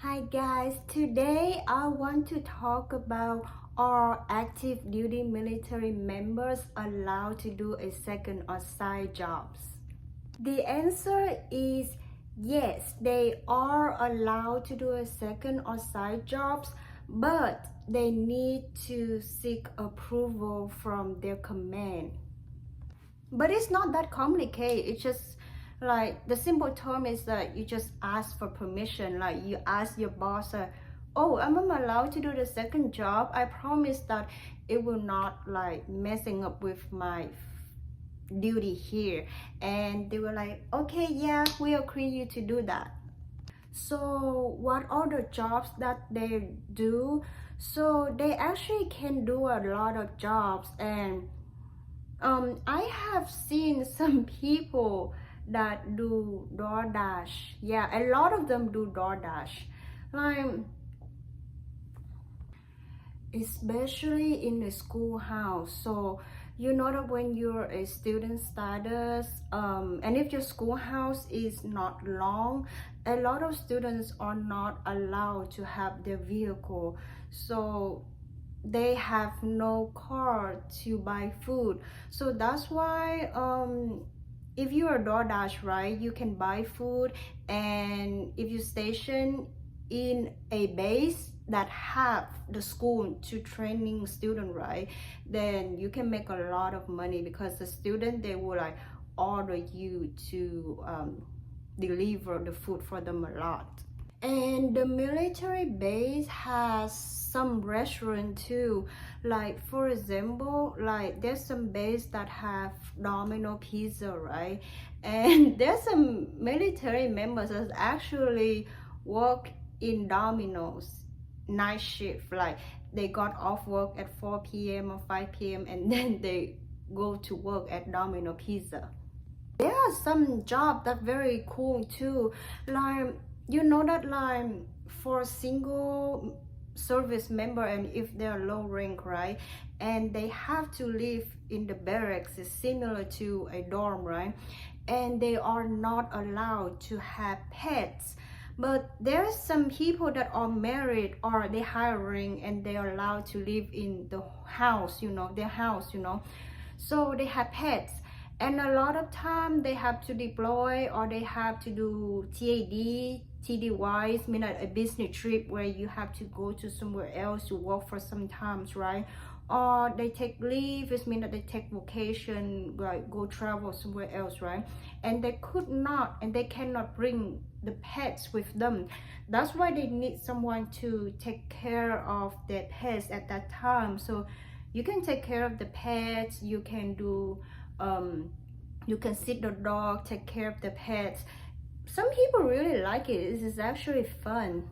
Hi guys, today I want to talk about, are active duty military members allowed to do a second or side jobs? The answer is yes, they are allowed to do a second or side jobs, but they need to seek approval from their command. But it's not that complicated. It's just like the simple term is that you just ask for permission. Like you ask your boss, oh, am I allowed to do the second job? I promise that it will not like messing up with my duty here. And they were like, okay, yeah, we agree you to do that. So what are the jobs that they do? So they actually can do a lot of jobs, and I have seen some people that do DoorDash. Yeah, a lot of them do DoorDash. Like, especially in the schoolhouse. So you know that when you're a student status, and if your schoolhouse is not long, a lot of students are not allowed to have their vehicle. So they have no car to buy food. So that's why if you're a DoorDash, right, you can buy food, and if you station in a base that have the school to training student, right, then you can make a lot of money, because the student, they will like order you to deliver the food for them a lot. And the military base has some restaurant too. Like for example, like there's some base that have Domino pizza, right? And there's some military members that actually work in Domino's night shift. Like they got off work at 4 p.m. or 5 p.m. and then they go to work at Domino Pizza. There are some jobs that very cool too. Like, you know that like for single service member, and if they're low rank, right, and they have to live in the barracks, is similar to a dorm, right, and they are not allowed to have pets. But there's some people that are married or they hiring, and they are allowed to live in the house, their house, so they have pets. And a lot of time they have to deploy, or they have to do TDYs, mean a business trip where you have to go to somewhere else to work for some times, right? Or they take leave, it means that they take vacation, like go travel somewhere else, right? And they could not, and they cannot bring the pets with them. That's why they need someone to take care of their pets at that time. So you can take care of the pets, you can do you can sit the dog, take care of the pets. Some people really like it. This is actually fun.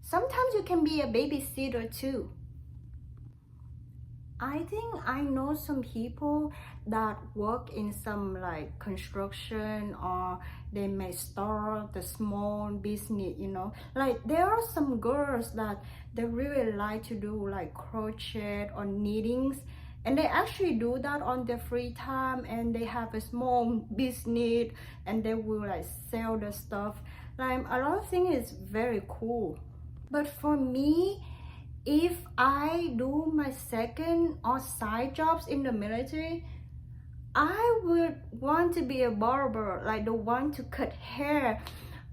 Sometimes you can be a babysitter too. I think I know some people that work in some like construction, or they may start the small business, like there are some girls that they really like to do like crochet or knittings, and they actually do that on their free time, and they have a small business, and they will like sell the stuff. Like a lot of things is very cool. But for me, if I do my second or side jobs in the military, I would want to be a barber, like the one to cut hair.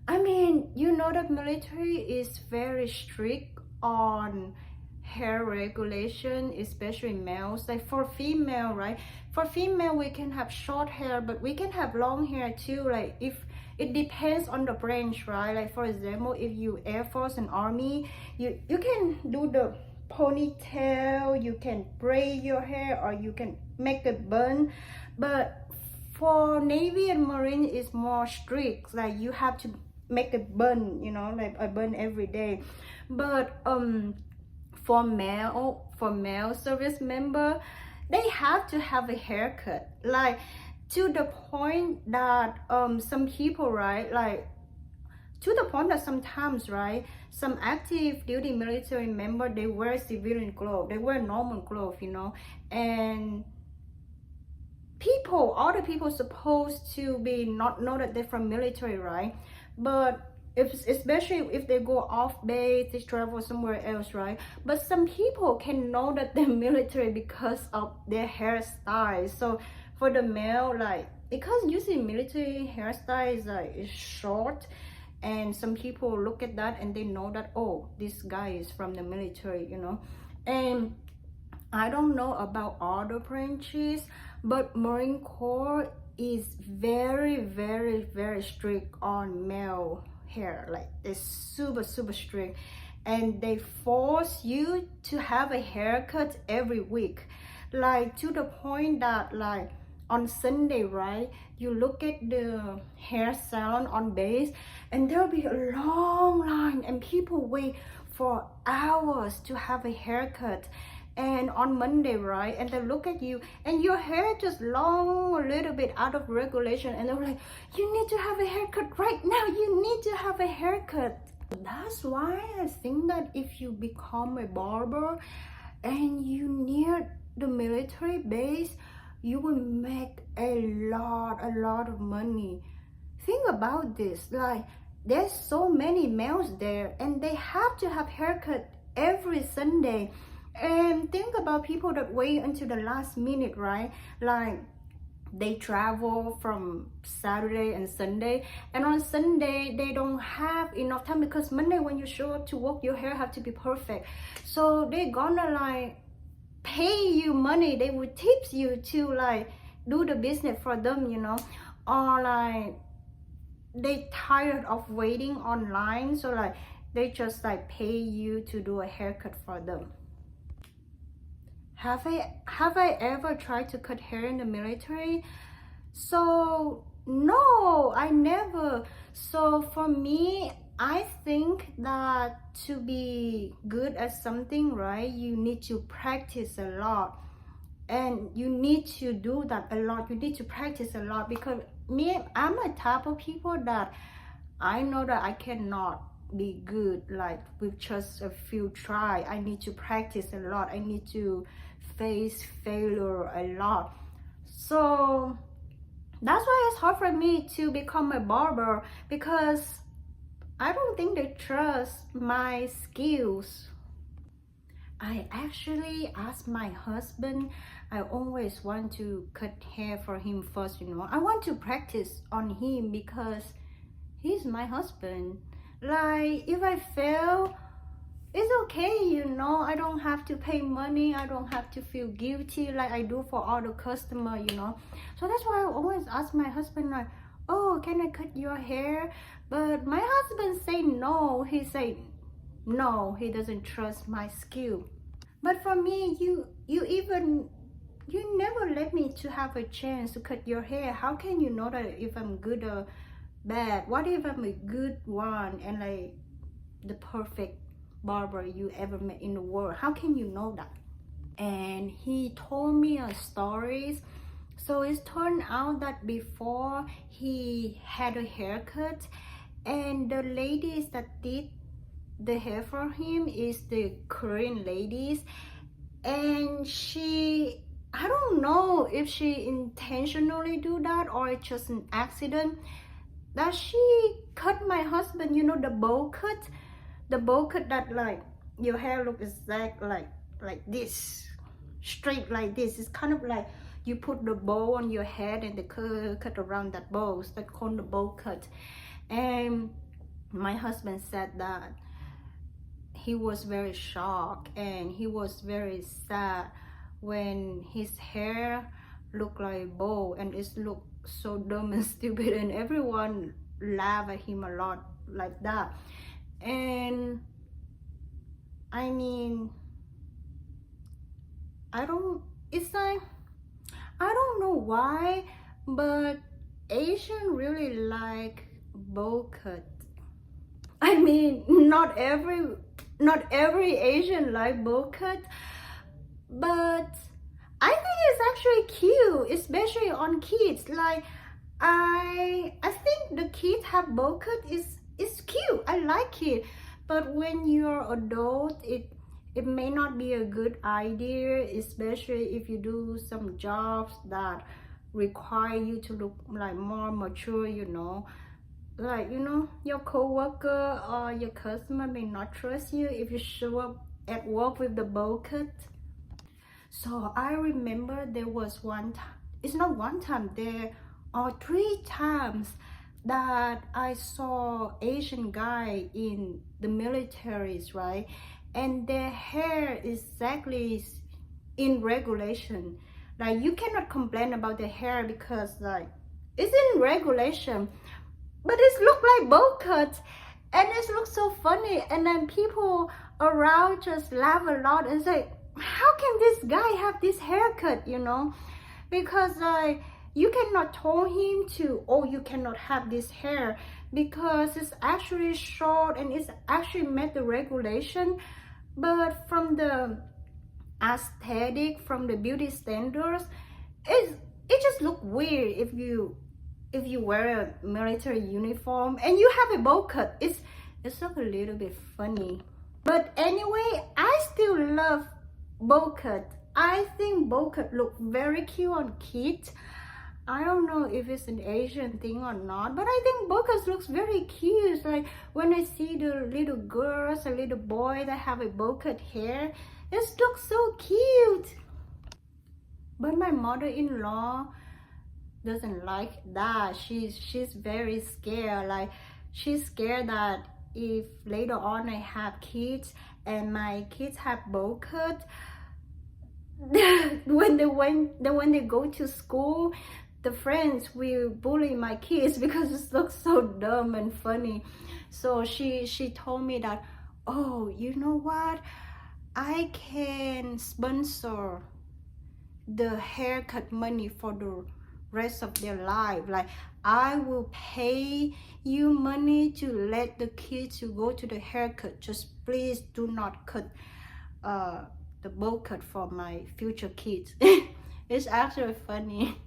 I mean, that military is very strict on hair regulation, especially males. Like for female, right, for female we can have short hair, but we can have long hair too. Like if it depends on the branch, right? Like for example, if you Air Force and Army, you can do the ponytail, you can braid your hair, or you can make a bun. But for Navy and Marine is more strict, like you have to make a bun, like a bun every day. But for male service member, they have to have a haircut, like to the point that some people, right, like to the point that sometimes, right, some active duty military member, they wear civilian clothes, they wear normal clothes, and other people supposed to be not know that they're from military, right? But if especially if they go off base, they travel somewhere else, right? But some people can know that they're military because of their hairstyle. So for the male, like, because usually military hairstyle is like is short, and some people look at that and they know that, oh, this guy is from the military, you know. And I don't know about other branches, but Marine Corps is very, very, very strict on male hair. Like, it's super, super strict. And they force you to have a haircut every week. Like, to the point that, like, on Sunday, right, you look at the hair salon on base, and there'll be a long line, and people wait for hours to have a haircut. And on Monday, right, and they look at you and your hair just long, a little bit out of regulation, and they're like, you need to have a haircut right now, you need to have a haircut. That's why I think that if you become a barber and you near the military base, you will make a lot of money. Think about this, like, there's so many males there and they have to have haircut every Sunday. And think about people that wait until the last minute, right? Like, they travel from Saturday and Sunday, and on Sunday they don't have enough time, because Monday when you show up to work, your hair have to be perfect. So they gonna like pay you money, they would tips you to like do the business for them, you know. Or like they tired of waiting online, so like they just like pay you to do a haircut for them. Have I ever tried to cut hair in the military? So no, I never. So for me, I think that to be good at something, right, you need to practice a lot, and you need to do that a lot. You need to practice a lot, because I'm a type of people that I know that I cannot be good like with just a few try. I need to practice a lot. I need to face failure a lot. So that's why it's hard for me to become a barber, because I don't think they trust my skills. I actually asked my husband. I always want to cut hair for him first, you know. I want to practice on him because he's my husband. Like, if I fail, it's okay, you know. I don't have to pay money. I don't have to feel guilty like I do for other customer, you know. So that's why I always ask my husband, like, oh, can I cut your hair? But my husband say no. He say no, he doesn't trust my skill. But for me, you never let me to have a chance to cut your hair. How can you know that if I'm good or bad? What if I'm a good one and like the perfect barber you ever met in the world? How can you know that? And he told me a stories. So it turned out that before he had a haircut, and the ladies that did the hair for him is the Korean ladies, and I don't know if she intentionally do that or it's just an accident, that she cut my husband, you know, the bowl cut that like your hair look exact like this, straight like this. It's kind of like you put the bow on your head and the cut around that bow. So that's called the bow cut. And my husband said that he was very shocked and he was very sad when his hair looked like a bow, and it looked so dumb and stupid, and everyone laughed at him a lot like that. And I mean, it's like, I don't know why, but Asian really like bowl cut. I mean, not every Asian like bowl cut, but I think it's actually cute, especially on kids. Like, I think the kids have bowl cut is cute. I like it, but when you're adult, it may not be a good idea, especially if you do some jobs that require you to look like more mature, you know. like, you know, your coworker or your customer may not trust you if you show up at work with the bowl cut. So I remember there was one time, it's not one time, there are 3 times that I saw Asian guy in the militaries, right? And their hair is exactly in regulation. Like, you cannot complain about the hair because like it's in regulation, but it look like bowl cut, and it looks so funny. And then people around just laugh a lot and say, how can this guy have this haircut, you know? Because like you cannot tell him to, oh, you cannot have this hair, because it's actually short and it's actually met the regulation. But from the aesthetic, from the beauty standards, it just look weird if you wear a military uniform and you have a bowl cut. It's look a little bit funny. But anyway, I still love bowl cut. I think bowl cut look very cute on kids. I don't know if it's an Asian thing or not, but I think bowl cut looks very cute. Like when I see the little girls or little boys that have a bowl cut hair, it looks so cute. But my mother-in-law doesn't like that. She's very scared. Like she's scared that if later on I have kids and my kids have bowl cut, when they go to school, the friends will bully my kids because it looks so dumb and funny. So she told me that, oh, you know what, I can sponsor the haircut money for the rest of their life. Like I will pay you money to let the kids to go to the haircut, just please do not cut the bowl cut for my future kids. It's actually funny.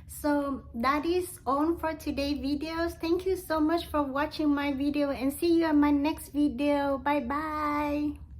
So that is all for today's videos. Thank you so much for watching my video, and see you in my next video. Bye bye.